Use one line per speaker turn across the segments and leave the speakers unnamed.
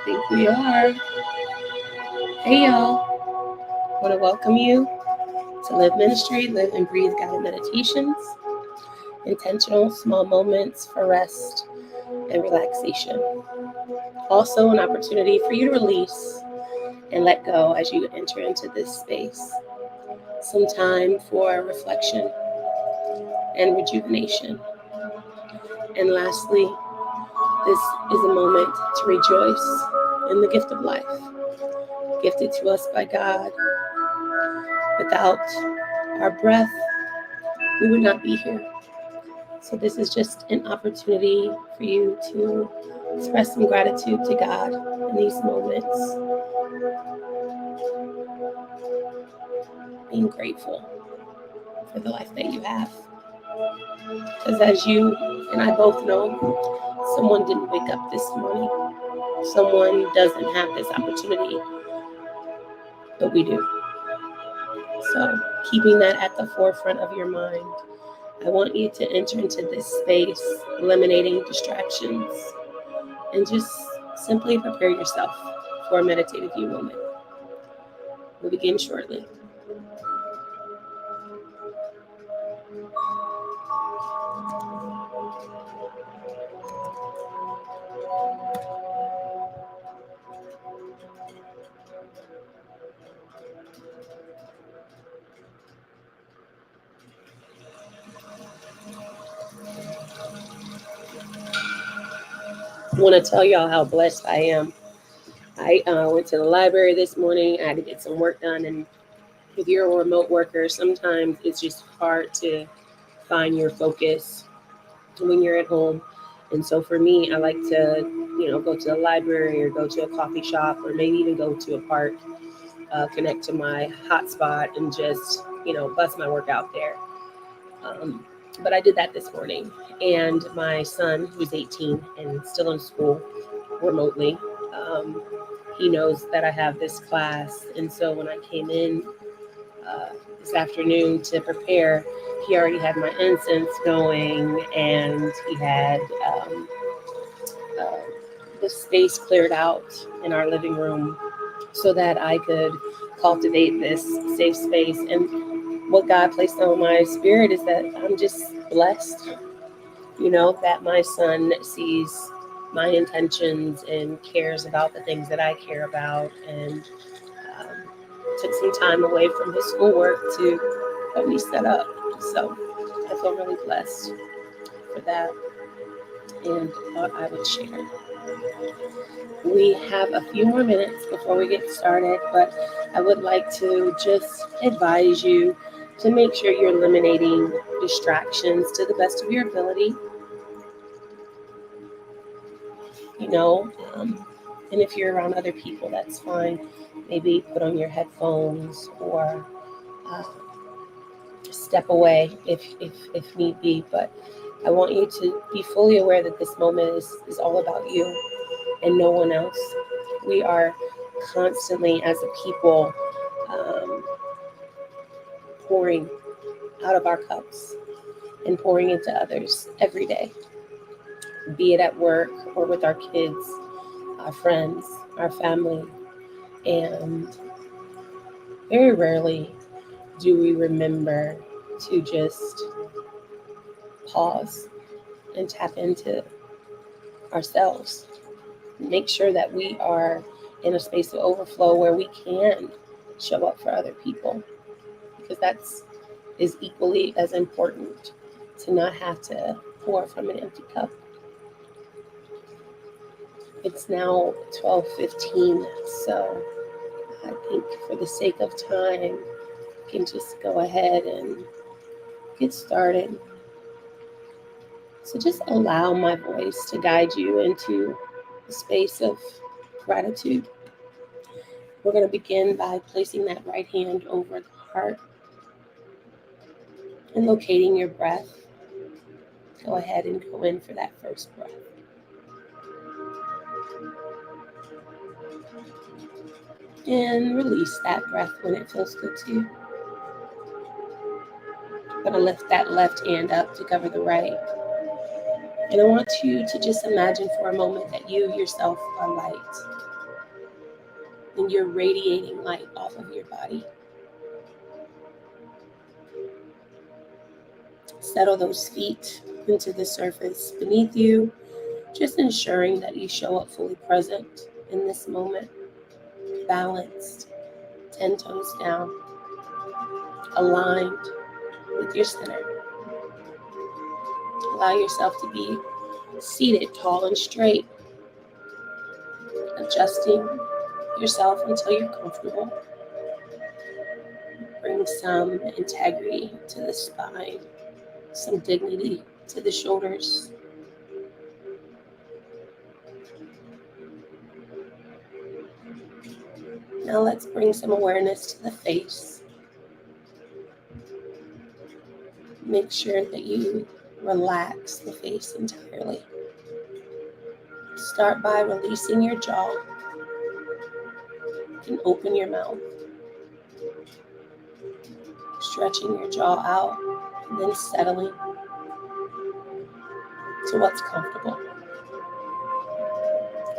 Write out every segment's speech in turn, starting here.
think we are. Hey y'all, want to welcome you to Live Ministry, Live and Breathe Guided Meditations, intentional small moments for rest and relaxation. Also an opportunity for you to release and let go as you enter into this space. Some time for reflection and rejuvenation. And lastly, this is a moment to rejoice in the gift of life, gifted to us by God. Without our breath, we would not be here. So this is just an opportunity for you to express some gratitude to God in these moments. Being grateful for the life that you have. Because as you and I both know, someone didn't wake up this morning. Someone doesn't have this opportunity, but we do. So keeping that at the forefront of your mind, I want you to enter into this space, eliminating distractions, and just simply prepare yourself for a meditative you moment. We'll begin shortly. I want to tell y'all how blessed I am. I went to the library this morning. I had to get some work done. And if you're a remote worker, sometimes it's just hard to find your focus when you're at home. And so for me, I like to, go to the library or go to a coffee shop or maybe even go to a park, connect to my hotspot and just, bust my work out there. But I did that this morning. And my son, who's 18 and still in school remotely, he knows that I have this class. And so when I came in this afternoon to prepare, he already had my incense going and he had uh, the space cleared out in our living room so that I could cultivate this safe space. And what God placed on my spirit is that I'm just blessed, that my son sees my intentions and cares about the things that I care about, and took some time away from his schoolwork to help me set up. So I feel really blessed for that, and thought I would share. We have a few more minutes before we get started, but I would like to just advise you to make sure you're eliminating distractions to the best of your ability. And if you're around other people, that's fine. Maybe put on your headphones or step away if need be. But I want you to be fully aware that this moment is all about you and no one else. We are constantly, as a people, pouring out of our cups and pouring into others every day, be it at work or with our kids, our friends, our family. And very rarely do we remember to just pause and tap into ourselves. Make sure that we are in a space of overflow where we can show up for other people, because that's is equally as important, to not have to pour from an empty cup. It's now 12:15, so I think for the sake of time, we can just go ahead and get started. So just allow my voice to guide you into a space of gratitude. We're going to begin by placing that right hand over the heart and locating your breath. Go ahead and go in for that first breath. And release that breath when it feels good to you. I'm going to lift that left hand up to cover the right. And I want you to just imagine for a moment that you yourself are light. and you're radiating light off of your body. Settle those feet into the surface beneath you, just ensuring that you show up fully present in this moment, balanced, 10 toes down, aligned with your center. Allow yourself to be seated tall and straight, adjusting yourself until you're comfortable. Bring some integrity to the spine, some dignity to the shoulders. Now let's bring some awareness to the face. Make sure that you relax the face entirely. Start by releasing your jaw and open your mouth. Stretching your jaw out and then settling to what's comfortable.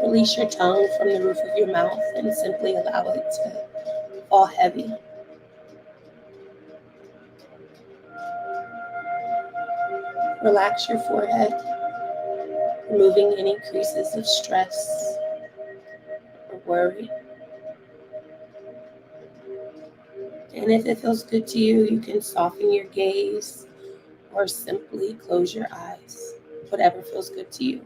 Release your tongue from the roof of your mouth and simply allow it to fall heavy. Relax your forehead, removing any creases of stress or worry. And if it feels good to you, you can soften your gaze or simply close your eyes, whatever feels good to you.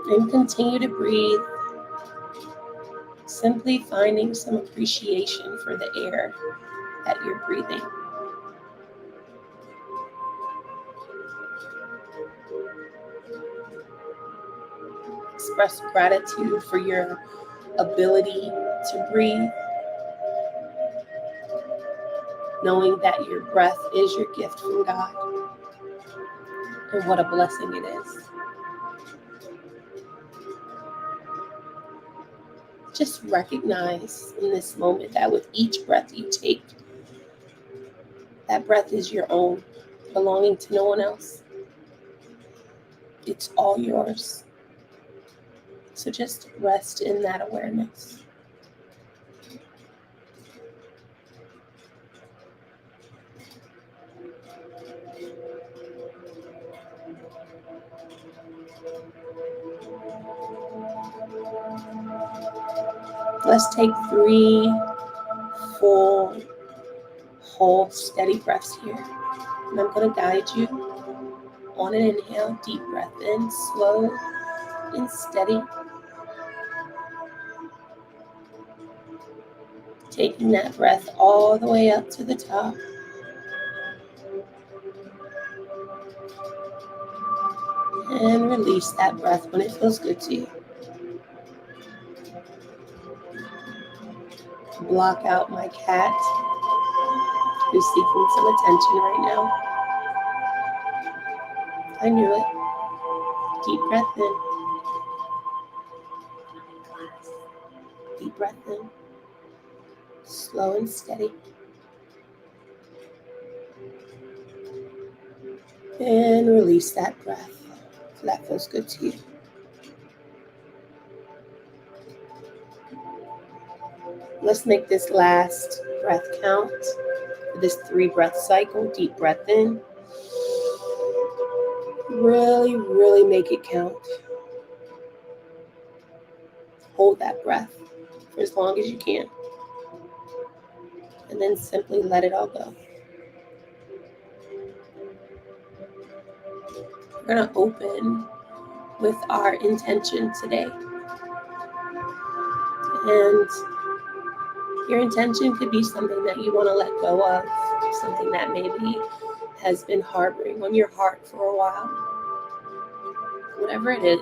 And continue to breathe, simply finding some appreciation for the air that you're breathing. Express gratitude for your ability to breathe, knowing that your breath is your gift from God, and what a blessing it is. Just recognize in this moment that with each breath you take, that breath is your own, belonging to no one else. It's all yours. So just rest in that awareness. Let's take 3 full, whole, steady breaths here. And I'm going to guide you on an inhale. Deep breath in, slow and steady. Taking that breath all the way up to the top. And release that breath when it feels good to you. Block out my cat who's seeking some attention right now. I knew it. Deep breath in. Deep breath in. Slow and steady. And release that breath if that feels good to you. Let's make this last breath count for this 3 breath cycle. Deep breath in. Really, really make it count. Hold that breath for as long as you can. And then simply let it all go. We're going to open with our intention today. And your intention could be something that you want to let go of, something that maybe has been harboring on your heart for a while. Whatever it is,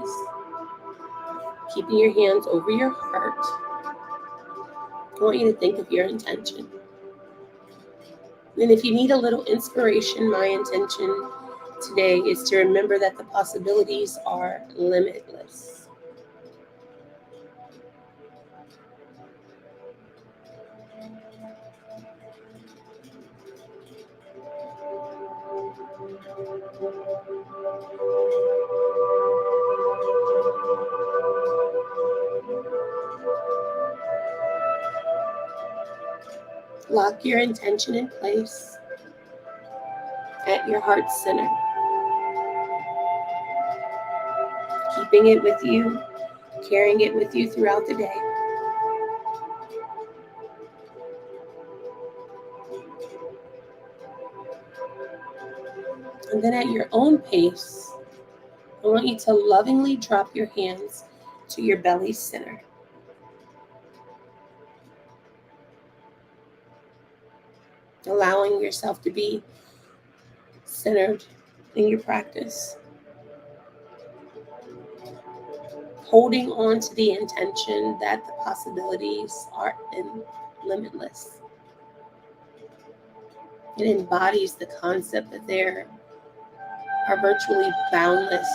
keeping your hands over your heart, I want you to think of your intention. And if you need a little inspiration, my intention today is to remember that the possibilities are limitless. Lock your intention in place at your heart center, keeping it with you, carrying it with you throughout the day. And then at your own pace, I want you to lovingly drop your hands to your belly center. Allowing yourself to be centered in your practice. Holding on to the intention that the possibilities are limitless. It embodies the concept that there are virtually boundless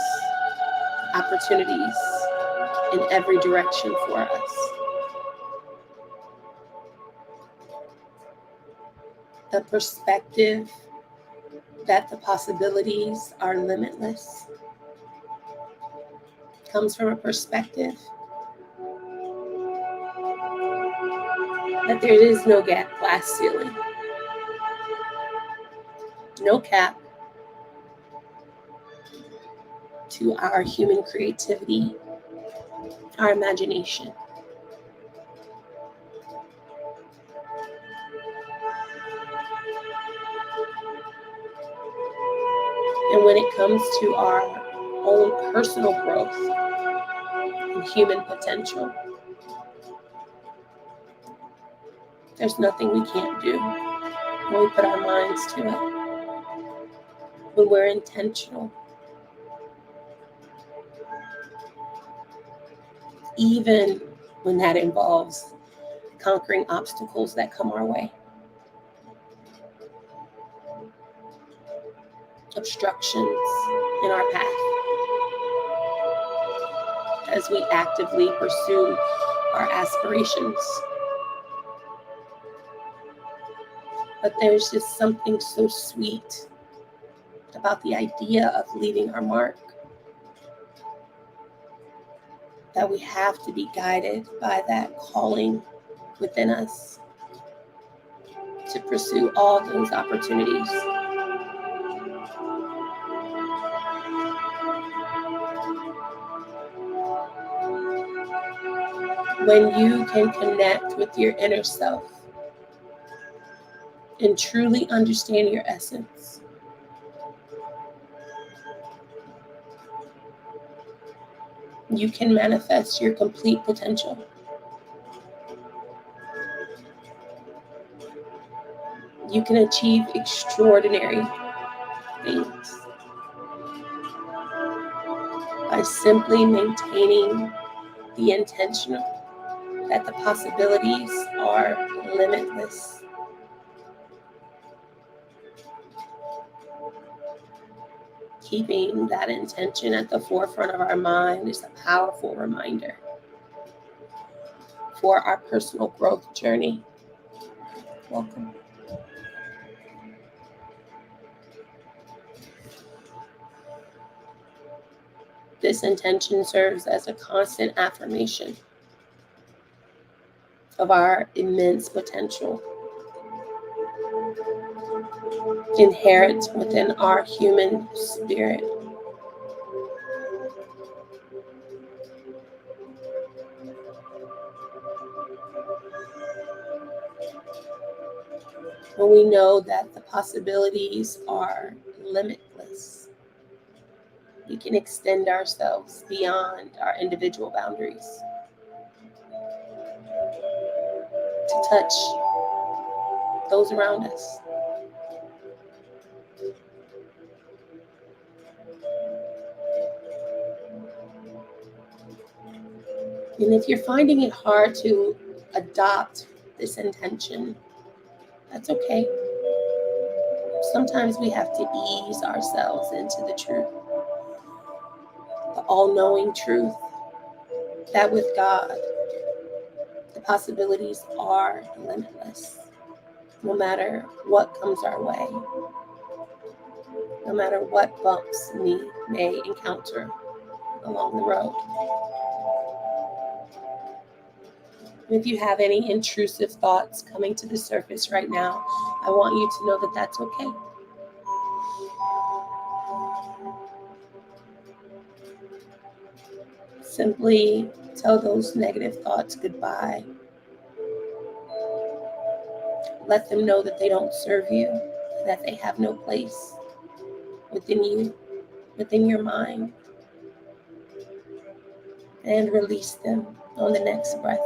opportunities in every direction for us. The perspective that the possibilities are limitless comes from a perspective that there is no glass ceiling, no cap to our human creativity, our imagination. And when it comes to our own personal growth and human potential, there's nothing we can't do when we put our minds to it, when we're intentional. Even when that involves conquering obstacles that come our way, obstructions in our path, as we actively pursue our aspirations. But there's just something so sweet about the idea of leaving our mark, that we have to be guided by that calling within us to pursue all those opportunities. When you can connect with your inner self and truly understand your essence, you can manifest your complete potential. You can achieve extraordinary things by simply maintaining the intention that the possibilities are limitless. Keeping that intention at the forefront of our mind is a powerful reminder for our personal growth journey. Welcome. This intention serves as a constant affirmation of our immense potential inherent within our human spirit. When we know that the possibilities are limitless, we can extend ourselves beyond our individual boundaries to touch those around us. And if you're finding it hard to adopt this intention, that's okay. Sometimes we have to ease ourselves into the truth, the all-knowing truth that with God, the possibilities are limitless, no matter what comes our way. no matter what bumps we may encounter along the road. If you have any intrusive thoughts coming to the surface right now, I want you to know that that's okay. Simply tell those negative thoughts goodbye. Let them know that they don't serve you, that they have no place within you, within your mind, and release them on the next breath.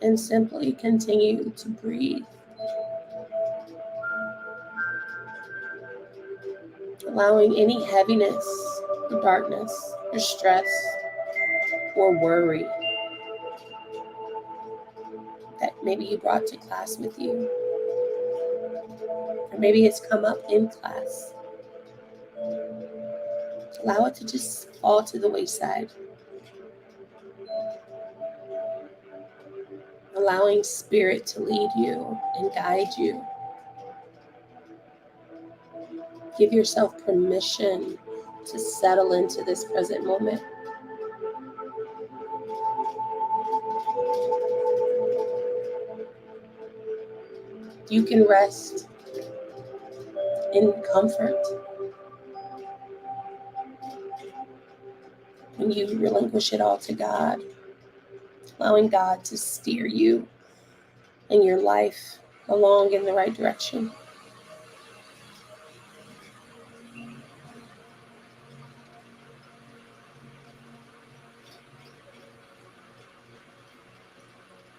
And simply continue to breathe, allowing any heaviness, or darkness, or stress, or worry that maybe you brought to class with you, or maybe it's come up in class. Allow it to just fall to the wayside, allowing Spirit to lead you and guide you. Give yourself permission to settle into this present moment. You can rest in comfort when you relinquish it all to God, allowing God to steer you and your life along in the right direction.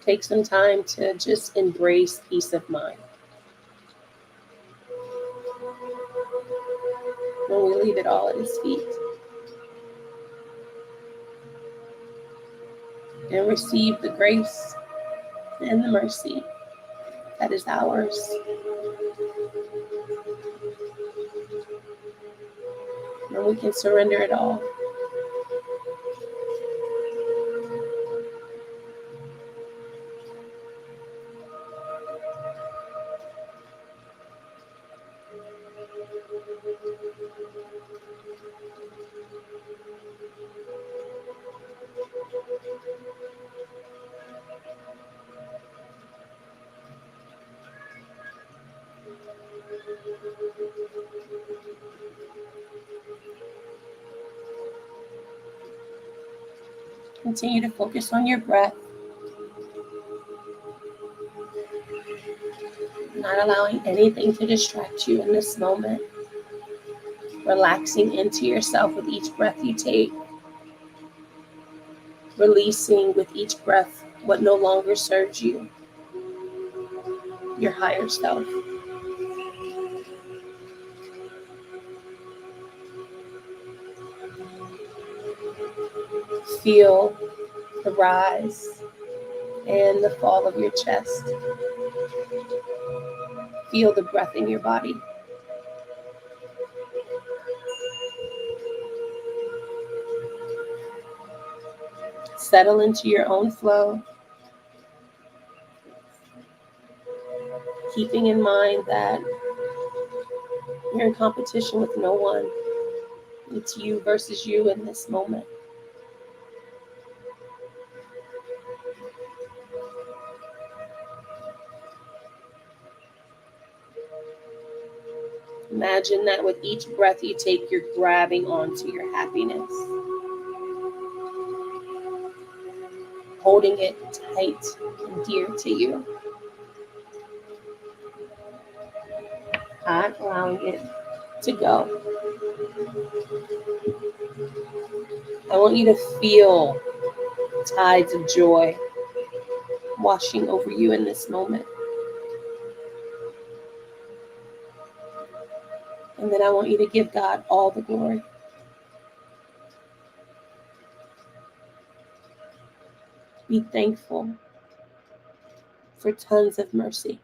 Take some time to just embrace peace of mind. When we leave it all at His feet and receive the grace and the mercy that is ours. And we can surrender it all. Continue to focus on your breath, not allowing anything to distract you in this moment. Relaxing into yourself with each breath you take. Releasing with each breath what no longer serves you, your higher self. Feel the rise and the fall of your chest. Feel the breath in your body. Settle into your own flow, keeping in mind that you're in competition with no one. It's you versus you in this moment. Imagine that with each breath you take, you're grabbing onto your happiness, holding it tight and dear to you, not allowing it to go. I want you to feel tides of joy washing over you in this moment. And then I want you to give God all the glory. Be thankful for tons of mercy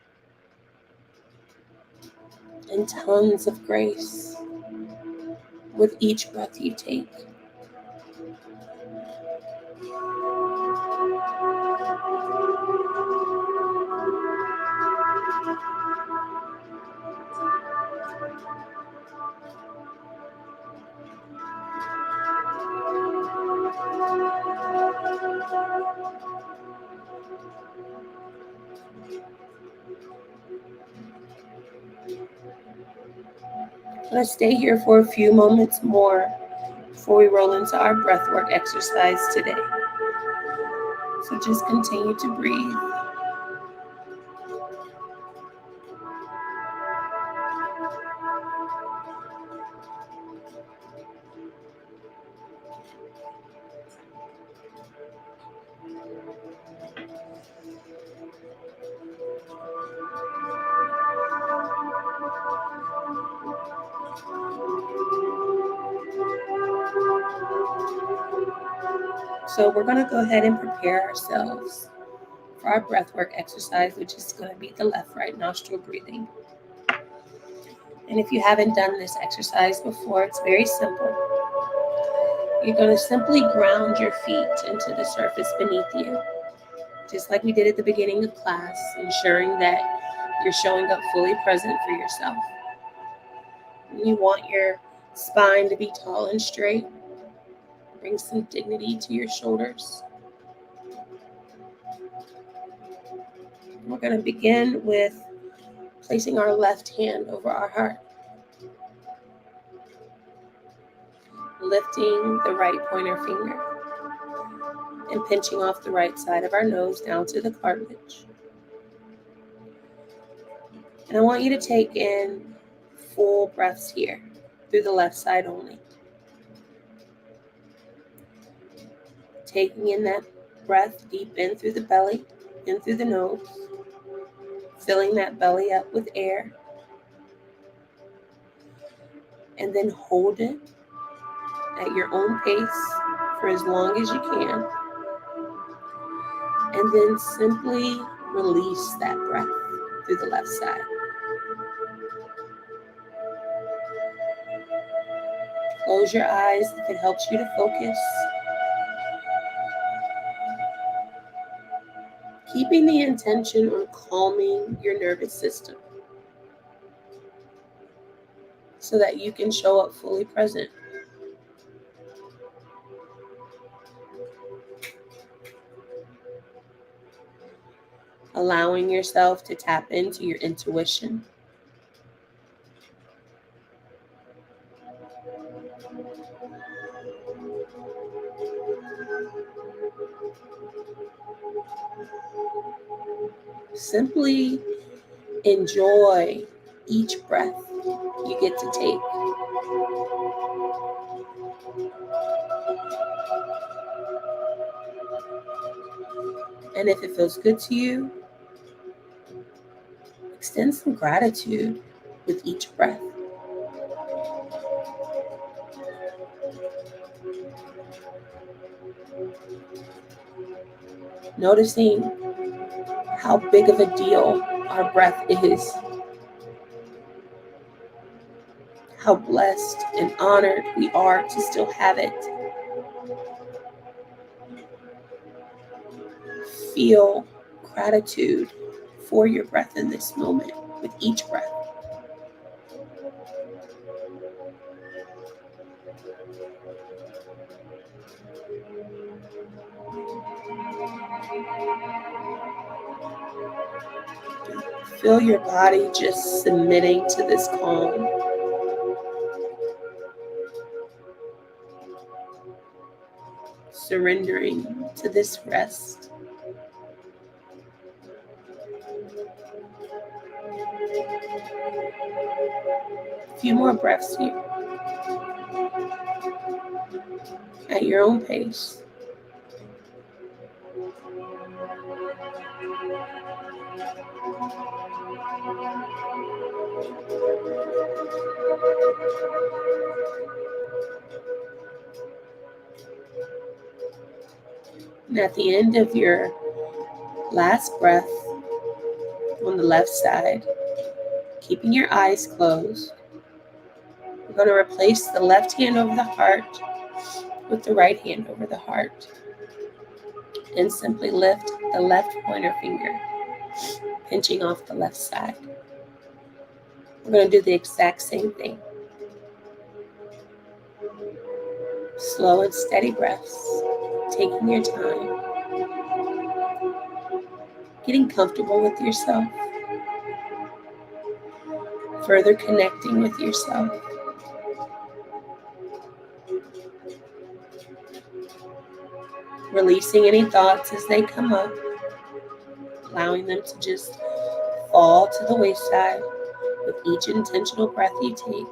and tons of grace with each breath you take. Let's stay here for a few moments more before we roll into our breathwork exercise today. So just continue to breathe. So we're going to go ahead and prepare ourselves for our breathwork exercise, which is going to be the left-right nostril breathing. And if you haven't done this exercise before, it's very simple. You're going to simply ground your feet into the surface beneath you, just like we did at the beginning of class, ensuring that you're showing up fully present for yourself. You want your spine to be tall and straight. Bring some dignity to your shoulders. We're going to begin with placing our left hand over our heart, lifting the right pointer finger, and pinching off the right side of our nose down to the cartilage. And I want you to take in full breaths here through the left side only. Taking in that breath deep in through the belly, in through the nose, filling that belly up with air, and then hold it at your own pace for as long as you can, and then simply release that breath through the left side. Close your eyes if it helps you to focus. Keeping the intention on calming your nervous system so that you can show up fully present. Allowing yourself to tap into your intuition. Simply enjoy each breath you get to take. And if it feels good to you, extend some gratitude with each breath. Noticing how big of a deal our breath is. How blessed and honored we are to still have it. Feel gratitude for your breath in this moment with each breath. Feel your body just submitting to this calm. Surrendering to this rest. A few more breaths here. At your own pace. And at the end of your last breath, On the left side, keeping your eyes closed, we're going to replace the left hand over the heart with the right hand over the heart and simply lift the left pointer finger, pinching off the left side. We're going to do the exact same thing. Slow and steady breaths, taking your time, getting comfortable with yourself, further connecting with yourself. Releasing any thoughts as they come up, allowing them to just fall to the wayside with each intentional breath you take.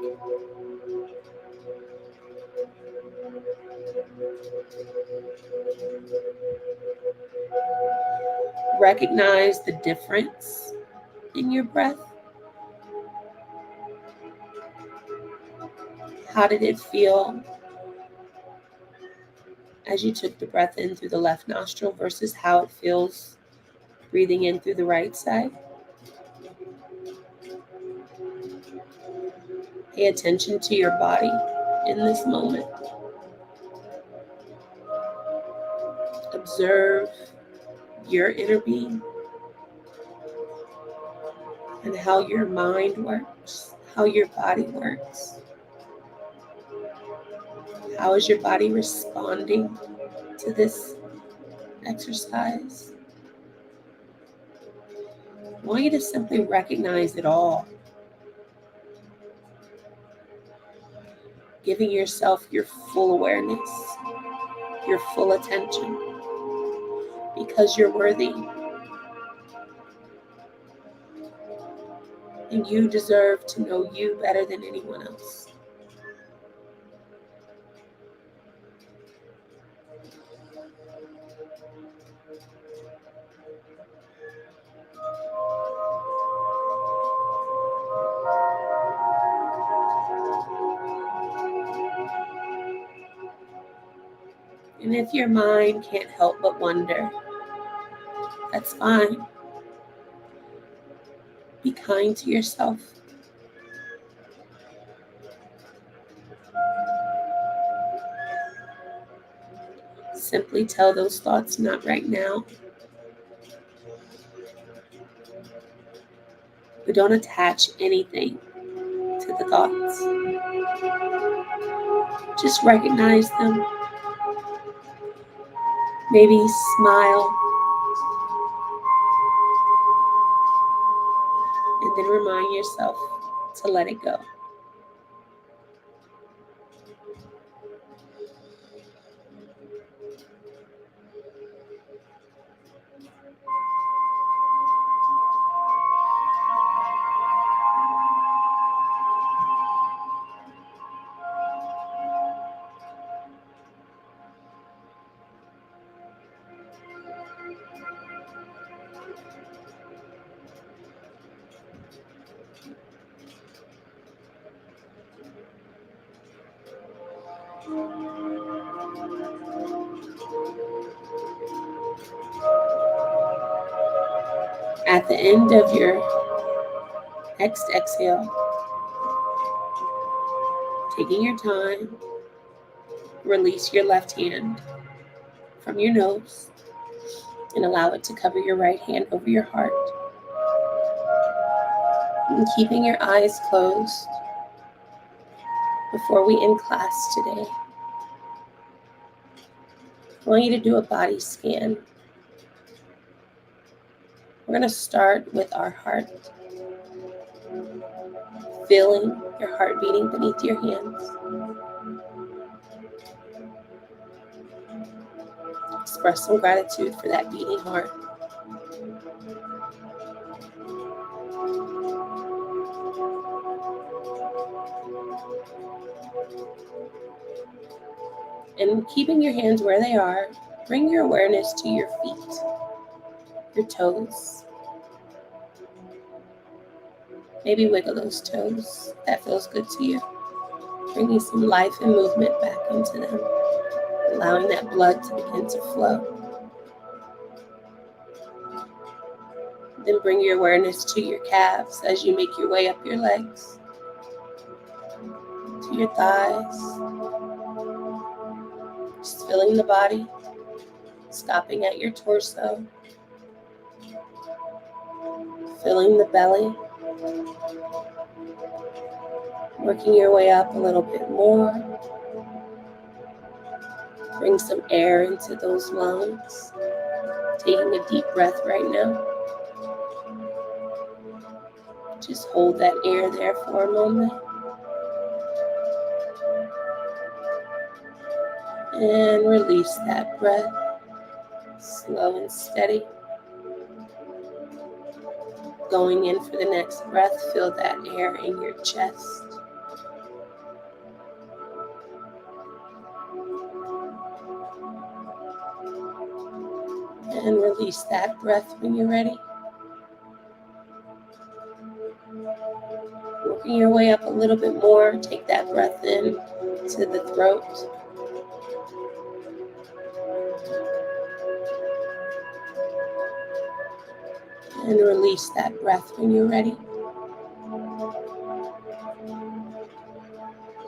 Recognize the difference in your breath. How did it feel as you took the breath in through the left nostril versus how it feels breathing in through the right side? Pay attention to your body in this moment. Observe your inner being and how your mind works, how your body works. How is your body responding to this exercise? I want you to simply recognize it all, giving yourself your full awareness, your full attention, because you're worthy and you deserve to know you better than anyone else. And if your mind can't help but wonder, that's fine. Be kind to yourself. Simply tell those thoughts, not right now. But don't attach anything to the thoughts. Just recognize them. Maybe smile. And then remind yourself to let it go. At the end of your next exhale, taking your time, release your left hand from your nose and allow it to cover your right hand over your heart. And keeping your eyes closed before we end class today, I want you to do a body scan. We're going to start with our heart, feeling your heart beating beneath your hands. Express some gratitude for that beating heart. And keeping your hands where they are, bring your awareness to your feet, your toes. Maybe wiggle those toes. That feels good to you. Bringing some life and movement back into them, allowing that blood to begin to flow. Then bring your awareness to your calves as you make your way up your legs, to your thighs. Just feeling the body, stopping at your torso, filling the belly, working your way up a little bit more. Bring some air into those lungs. Taking a deep breath right now. Just hold that air there for a moment. And release that breath. Slow and steady. Going in for the next breath, feel that air in your chest. And release that breath when you're ready. Working your way up a little bit more, take that breath in to the throat. And release that breath when you're ready.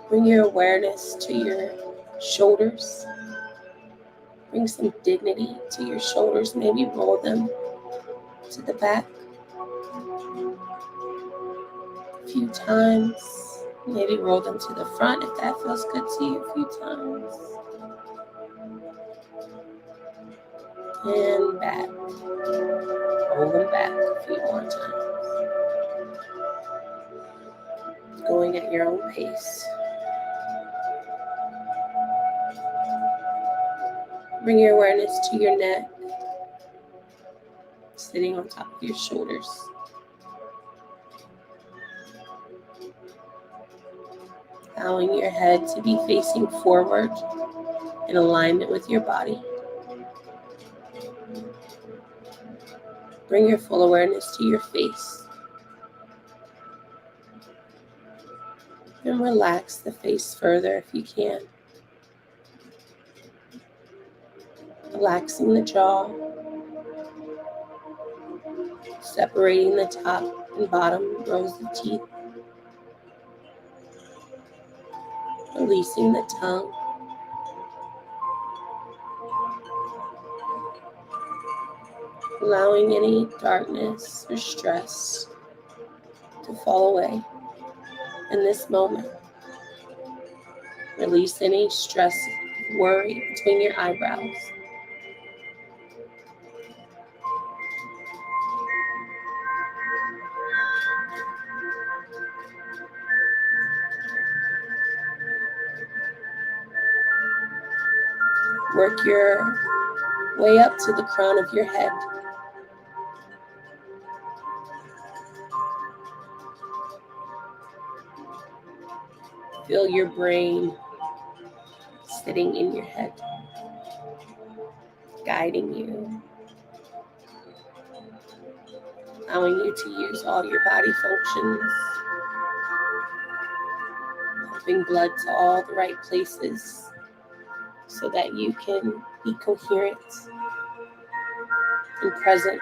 Bring your awareness to your shoulders. Bring some dignity to your shoulders. Maybe roll them to the back a few times. Maybe roll them to the front if that feels good to you a few times. And back. Roll them back a few more times. Going at your own pace. Bring your awareness to your neck, sitting on top of your shoulders. Allowing your head to be facing forward in alignment with your body. Bring your full awareness to your face. And relax the face further if you can. Relaxing the jaw. Separating the top and bottom rows of teeth. Releasing the tongue. Allowing any darkness or stress to fall away in this moment. Release any stress, worry between your eyebrows. Work your way up to the crown of your head. Feel your brain sitting in your head, guiding you, allowing you to use all your body functions, pumping blood to all the right places so that you can be coherent and present.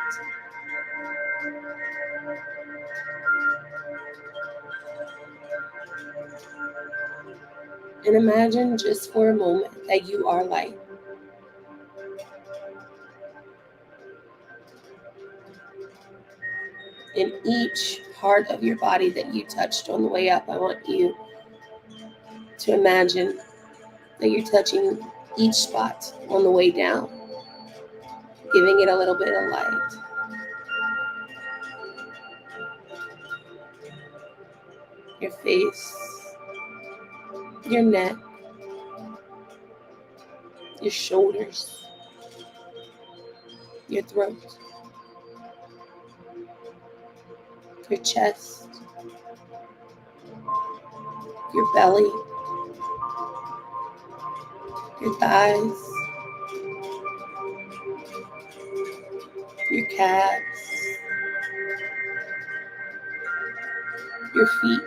And imagine just for a moment that you are light. In each part of your body that you touched on the way up, I want you to imagine that you're touching each spot on the way down, giving it a little bit of light. Your face, your neck, your shoulders, your throat, your chest, your belly, your thighs, your calves, your feet,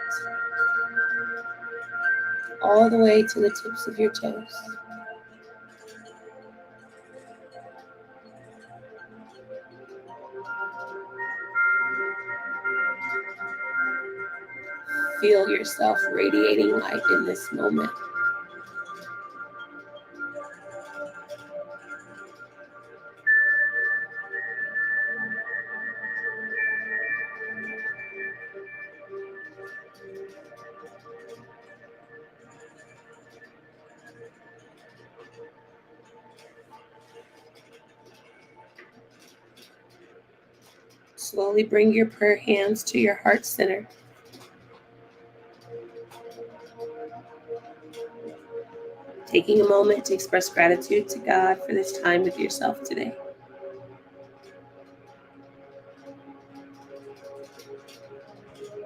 all the way to the tips of your toes. Feel yourself radiating light in this moment. Slowly bring your prayer hands to your heart center. Taking a moment to express gratitude to God for this time with yourself today.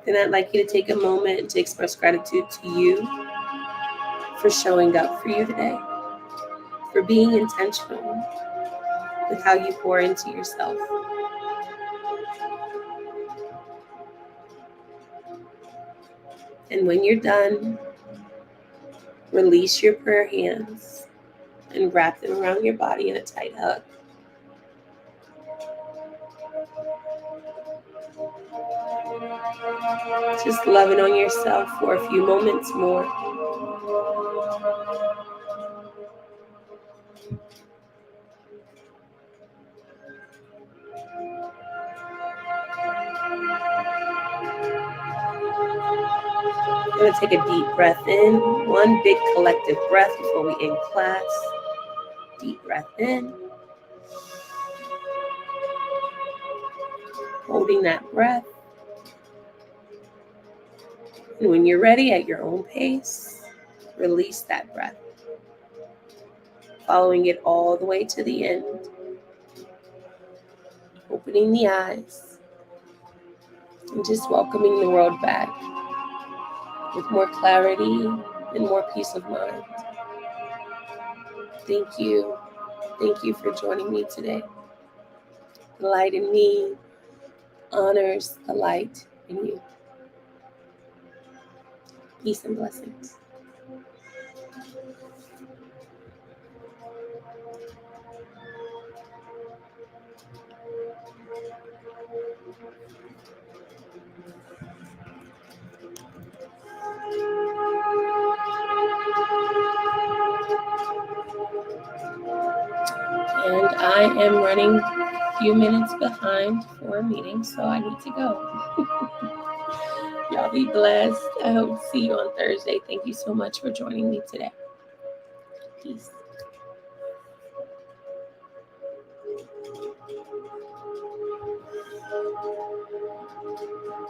Then I'd like you to take a moment to express gratitude to you for showing up for you today, for being intentional with how you pour into yourself. And when you're done, release your prayer hands and wrap them around your body in a tight hug. Just loving on yourself for a few moments more. I'm going to take a deep breath in, one big collective breath before we end class. Deep breath in. Holding that breath. And when you're ready at your own pace, release that breath. Following it all the way to the end. Opening the eyes. And just welcoming the world back with more clarity and more peace of mind. Thank you. Thank you for joining me today. The light in me honors the light in you. Peace and blessings. And I am running a few minutes behind for a meeting, so I need to go. Y'all be blessed. I hope to see you on Thursday. Thank you so much for joining me today. Peace.